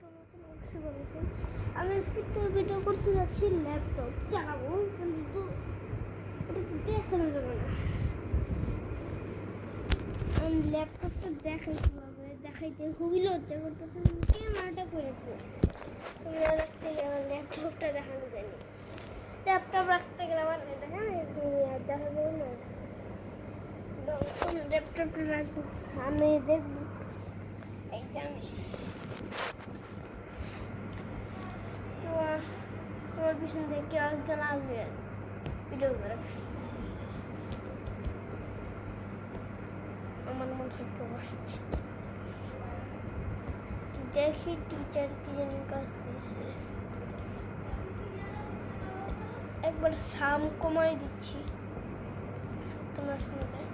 অবশ্যই বলেছেন। আমি আজকে একটা ভিডিও করতে যাচ্ছি, ল্যাপটপ চালাবো, কিন্তু ওটা দেখানো যাবে না। আমি ল্যাপটপটা দেখাইতে হবে, দেখাইতে খুবই লজ্জা করতেছে, ক্যামেরাটা করে ক্যামেরা রাখতে গেলে আমার ল্যাপটপটা দেখানো যায়নি। ল্যাপটপ রাখতে গেলে আমার দেখা দেখা যাবে না। ল্যাপটপটা রাখবো, আমি দেখবো, এই জানি তোমার পিছন থেকে কেউ একজন আসবে ভিডিও করে। আমার মনে হয় কেউ আসছে, দেখি টিচার কি জানি কাজ দিয়েছে। একবার সাম কমাই দিচ্ছি, সত্য না শুনে যায়।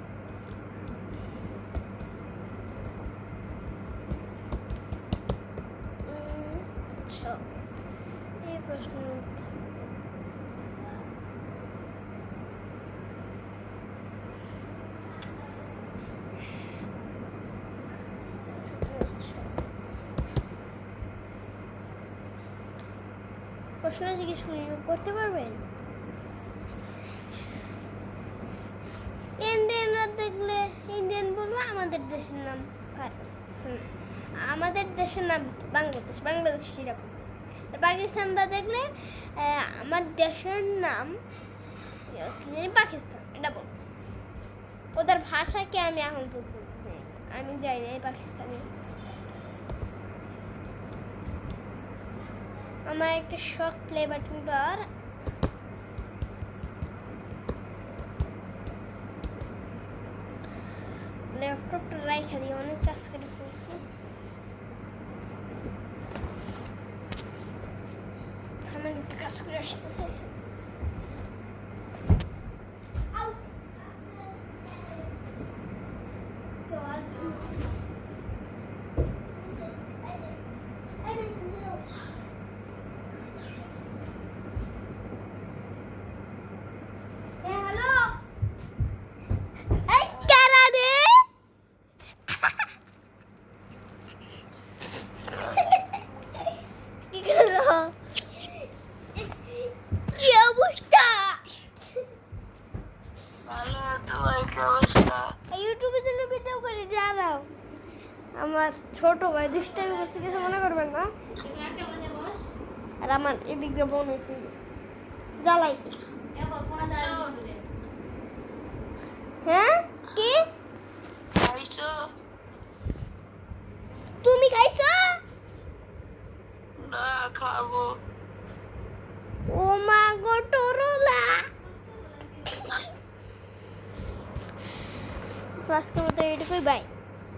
আচ্ছা, এই প্রশ্ন প্রশ্ন জিজ্ঞেস করতে পারবেন? ইন্ডিয়ানরা দেখলে ইন্ডিয়ান বলবো, আমাদের দেশের নাম আমাদের দেশের নাম বাংলাদেশ, বাংলাদেশ সেরকম। পাকিস্তানরা দেখলে আমার দেশের নাম পাকিস্তান, এটা বল। ওদের ভাষাকে আমি এখন পর্যন্ত আমি যাই না পাকিস্তানি। আমার একটা শখ প্লে বাটনটার ল্যাপটপটা রাইখা দিয়ে অনেক কাজ করে ফেলছি। আমি একটা কাজ করে আসতে চাইছি। ইউটিউবের জন্য ভিডিও করি, জানাও। আমার ছোট ভাই দুষ্টামি করছে, কিছু মনে করবেন না। আর আমার এদিক দিয়ে বোন এসে জ্বালাইতে। হ্যাঁ, কি তুমি খাইছো? না, খাবো। ও মা গো টরলা। আজকের মতো এটুকুই, বাই।